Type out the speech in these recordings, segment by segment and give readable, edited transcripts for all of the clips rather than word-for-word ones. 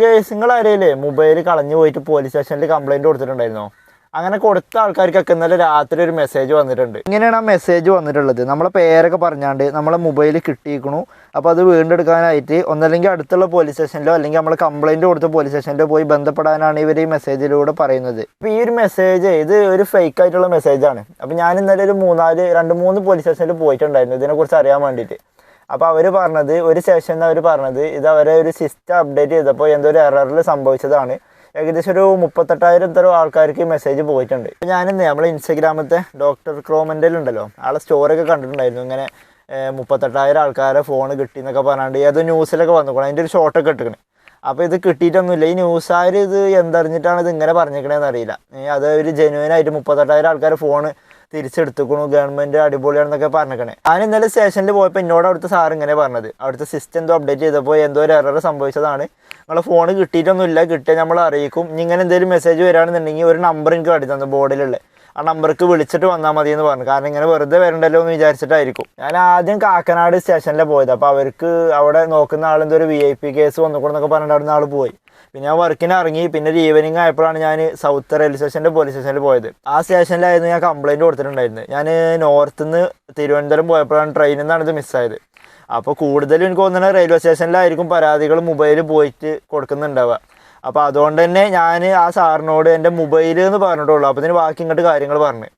നിങ്ങളറിയില്ലേ mobile കളഞ്ഞു പോയിട്ട് police സ്റ്റേഷനിൽ കംപ്ലൈൻറ്റ് കൊടുത്തിട്ടുണ്ടായിരുന്നോ? അങ്ങനെ കൊടുത്ത ആൾക്കാർക്കൊക്കെ ഇന്നലെ രാത്രി ഒരു മെസ്സേജ് വന്നിട്ടുണ്ട്. ഇങ്ങനെയാണ് ആ മെസ്സേജ് വന്നിട്ടുള്ളത്. നമ്മളെ പേരൊക്കെ പറഞ്ഞാണ്ട് നമ്മളെ മൊബൈൽ കിട്ടിയിരിക്കണു, അപ്പോൾ അത് വീണ്ടെടുക്കാനായിട്ട് ഒന്നല്ലെങ്കിൽ അടുത്തുള്ള പോലീസ് സ്റ്റേഷനിലോ അല്ലെങ്കിൽ നമ്മൾ കംപ്ലൈൻറ്റ് കൊടുത്ത പോലീസ് സ്റ്റേഷനിലോ പോയി ബന്ധപ്പെടാനാണ് ഇവർ ഈ മെസ്സേജിലൂടെ പറയുന്നത്. അപ്പോൾ ഈ ഒരു മെസ്സേജ് ഇത് ഒരു ഫേക്ക് ആയിട്ടുള്ള മെസ്സേജാണ്. അപ്പോൾ ഞാൻ ഇന്നലെ ഒരു 2-3 പോലീസ് സ്റ്റേഷനിൽ പോയിട്ടുണ്ടായിരുന്നു ഇതിനെക്കുറിച്ച് അറിയാൻ വേണ്ടിയിട്ട്. അപ്പോൾ അവർ പറഞ്ഞത്, ഒരു സ്റ്റേഷനിൽ അവർ പറഞ്ഞത് ഇത് അവരെ ഒരു സിസ്റ്റം അപ്ഡേറ്റ് ചെയ്തപ്പോൾ എന്തോ ഒരു എററിൽ സംഭവിച്ചതാണ്. ഏകദേശം ഒരു 38,000 തരം ആൾക്കാർക്ക് ഈ മെസ്സേജ് പോയിട്ടുണ്ട്. അപ്പോൾ ഞാനിന്ന് നമ്മൾ ഇൻസ്റ്റഗ്രാമത്തെ ഡോക്ടർ ക്രോമൻ്റെലുണ്ടല്ലോ, ആളെ സ്റ്റോറിയൊക്കെ കണ്ടിട്ടുണ്ടായിരുന്നു. ഇങ്ങനെ 38,000 ആൾക്കാരെ ഫോൺ കിട്ടി എന്നൊക്കെ പറഞ്ഞാണ്ട് ഏതോ ന്യൂസിലൊക്കെ വന്നുക്കണം. അതിൻ്റെ ഒരു ഷോട്ടൊക്കെ ഇട്ടിക്കണേ. അപ്പോൾ ഇത് കിട്ടിയിട്ടൊന്നുമില്ല. ഈ ന്യൂസുകാർ ഇത് എന്തറിഞ്ഞിട്ടാണ് ഇത് ഇങ്ങനെ പറഞ്ഞിരിക്കണതെന്ന് അറിയില്ല. അത് ഒരു ജെനുവിനായിട്ട് 38,000 ആൾക്കാർ ഫോൺ തിരിച്ചെടുത്തുക്കണു, ഗവൺമെൻറ് അടിപൊളിയാണെന്നൊക്കെ പറഞ്ഞിരിക്കണേ. ഞാൻ ഇന്നലെ സ്റ്റേഷനിൽ പോയപ്പോൾ എന്നോട് അവിടുത്തെ സാർ ഇങ്ങനെ പറഞ്ഞത്, അവിടുത്തെ സിസ്റ്റം എന്തോ അപ്ഡേറ്റ് ചെയ്തപ്പോൾ എന്തോ ഒരു എറർ സംഭവിച്ചതാണ്, നമ്മളെ ഫോൺ കിട്ടിയിട്ടൊന്നുമില്ല, കിട്ടിയാൽ നമ്മൾ അറിയിക്കും, ഇനി ഇങ്ങനെ എന്തെങ്കിലും മെസ്സേജ് വരികയാണെന്നുണ്ടെങ്കിൽ ഒരു നമ്പർ എനിക്ക് കാട്ടി തന്നു ബോർഡിലുള്ള, ആ നമ്പർക്ക് വിളിച്ചിട്ട് വന്നാൽ മതി എന്ന് പറഞ്ഞു. കാരണം ഇങ്ങനെ വെറുതെ വരണ്ടല്ലോ എന്ന് വിചാരിച്ചിട്ടായിരിക്കും. ഞാൻ ആദ്യം കാക്കനാട് സ്റ്റേഷനിലാണ് പോയത്. അപ്പോൾ അവർക്ക് അവിടെ നോക്കുന്ന ആളെന്തോ ഒരു VIP കേസ് വന്നുകൊണ്ടെന്നൊക്കെ പറഞ്ഞിട്ട് അവിടെ നിന്ന് ആൾ പോയി. പിന്നെ ഞാൻ വർക്കിന് ഇറങ്ങി. പിന്നെ ഒരു ഈവനിങ് ആയപ്പോഴാണ് ഞാൻ സൗത്ത് റെയിൽവേ സ്റ്റേഷൻ്റെ പോലീസ് സ്റ്റേഷനിൽ പോയത്. ആ സ്റ്റേഷനിലായിരുന്നു ഞാൻ കംപ്ലയിൻറ്റ് കൊടുത്തിട്ടുണ്ടായിരുന്നത്. ഞാൻ നോർത്ത് നിന്ന് തിരുവനന്തപുരം പോയപ്പോഴാണ് ട്രെയിനിൽ നിന്നാണ് ഇത് മിസ്സായത്. അപ്പോൾ കൂടുതലും എനിക്ക് തോന്നുന്നത് റെയിൽവേ സ്റ്റേഷനിലായിരിക്കും പരാതികൾ മൊബൈൽ പോയിട്ട് കൊടുക്കുന്നുണ്ടാവുക. അപ്പോൾ അതുകൊണ്ട് തന്നെ ഞാൻ ആ സാറിനോട് എൻ്റെ മൊബൈൽ എന്ന് പറഞ്ഞിട്ടുള്ളൂ. അപ്പോൾ ഇതിന് ബാക്കി ഇങ്ങോട്ട് കാര്യങ്ങൾ പറഞ്ഞു.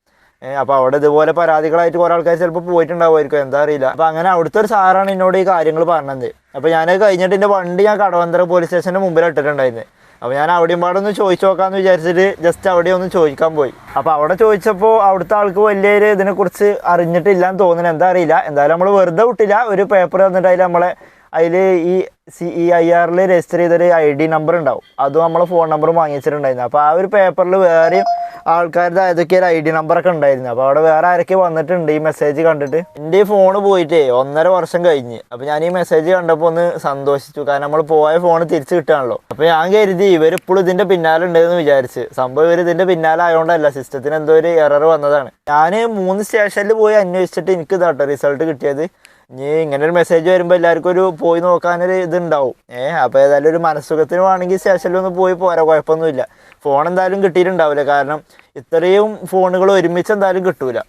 അപ്പോൾ അവിടെ ഇതുപോലെ പരാതികളായിട്ട് കുറേ ആൾക്കാർ ചിലപ്പോൾ പോയിട്ടുണ്ടാവുമായിരിക്കും, എന്താ അറിയില്ല. അപ്പോൾ അങ്ങനെ അവിടുത്തെ ഒരു സാറാണ് എന്നോട് ഈ കാര്യങ്ങൾ പറഞ്ഞത്. അപ്പോൾ ഞാൻ കഴിഞ്ഞിട്ട് എൻ്റെ വണ്ടി ഞാൻ കടവന്തര പോലീസ് സ്റ്റേഷൻ്റെ മുമ്പിൽ ഇട്ടിട്ടുണ്ടായിരുന്നു. അപ്പോൾ ഞാൻ അവിടെയും പാടൊന്ന് ചോദിച്ചു നോക്കാമെന്ന് വിചാരിച്ചിട്ട് ജസ്റ്റ് അവിടെ ഒന്ന് ചോദിക്കാൻ പോയി. അപ്പോൾ അവിടെ ചോദിച്ചപ്പോൾ അവിടുത്തെ ആൾക്ക് വലിയൊരു ഇതിനെക്കുറിച്ച് അറിഞ്ഞിട്ടില്ലാന്ന് തോന്നുന്നു, എന്താ അറിയില്ല. എന്തായാലും നമ്മൾ വെറുതെ വിട്ടില്ല. ഒരു പേപ്പർ തന്നിട്ട് അതിൽ ഈ CEIR രജിസ്റ്റർ ചെയ്തൊരു ID നമ്പർ ഉണ്ടാവും, അതും നമ്മളെ ഫോൺ നമ്പറും വാങ്ങിച്ചിട്ടുണ്ടായിരുന്നു. അപ്പോൾ ആ ഒരു പേപ്പറിൽ വേറെയും ആൾക്കാരുടെ ഏതൊക്കെ ഒരു ID നമ്പറൊക്കെ ഉണ്ടായിരുന്നു. അപ്പോൾ അവിടെ വേറെ ആരൊക്കെ വന്നിട്ടുണ്ട് ഈ മെസ്സേജ് കണ്ടിട്ട്. എൻ്റെ ഈ ഫോണ് പോയിട്ട് 1.5 വർഷം കഴിഞ്ഞ്. അപ്പോൾ ഞാൻ ഈ മെസ്സേജ് കണ്ടപ്പോൾ ഒന്ന് സന്തോഷിച്ചു, കാരണം നമ്മൾ പോയ ഫോൺ തിരിച്ച് കിട്ടുകയാണല്ലോ. അപ്പോൾ ഞാൻ കരുതി ഇവരിപ്പോഴും ഇതിൻ്റെ പിന്നാലെ ഉണ്ടെന്ന് വിചാരിച്ച്. സംഭവം ഇവർ ഇതിൻ്റെ പിന്നാലെ ആയതുകൊണ്ടല്ല, സിസ്റ്റത്തിന് എന്തോ ഒരു എറർ വന്നതാണ്. ഞാൻ 3 സ്റ്റേഷനിൽ പോയി അന്വേഷിച്ചിട്ട് എനിക്ക് ഇതാട്ടോ റിസൾട്ട് കിട്ടിയത്. ഇനി ഇങ്ങനെ ഒരു മെസ്സേജ് വരുമ്പോൾ എല്ലാവർക്കും ഒരു പോയി നോക്കാനൊരു ഇതുണ്ടാവും. അപ്പോൾ ഏതായാലും ഒരു മനസ്സുഖത്തിന് വേണമെങ്കിൽ സ്റ്റേഷനിലൊന്ന് പോയി പോരാ, കുഴപ്പമൊന്നുമില്ല. ഫോൺ എന്തായാലും കിട്ടിയിട്ടുണ്ടാവില്ല, കാരണം ഇത്രയും ഫോണുകൾ ഒരുമിച്ച് എന്തായാലും കിട്ടൂല.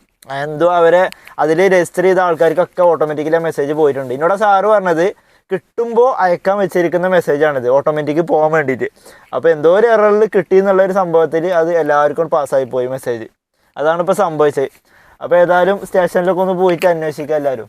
എന്തോ അവരെ അതിൽ രജിസ്റ്റർ ചെയ്ത ആൾക്കാർക്കൊക്കെ ഓട്ടോമാറ്റിക്കലി മെസ്സേജ് പോയിട്ടുണ്ട്. എന്നോട് സാറ് പറഞ്ഞത് കിട്ടുമ്പോൾ അയക്കാൻ വെച്ചിരിക്കുന്ന മെസ്സേജാണിത്, ഓട്ടോമാറ്റിക്ക് പോകാൻ വേണ്ടിയിട്ട്. അപ്പോൾ എന്തോ ഒരു എററിൽ കിട്ടി എന്നുള്ളൊരു സംഭവത്തിൽ അത് എല്ലാവർക്കും പാസ്സായി പോയി മെസ്സേജ്. അതാണ് ഇപ്പോൾ സംഭവിച്ചത്. അപ്പോൾ ഏതായാലും സ്റ്റേഷനിലൊക്കെ ഒന്ന് പോയിട്ട് അന്വേഷിക്കുക എല്ലാവരും.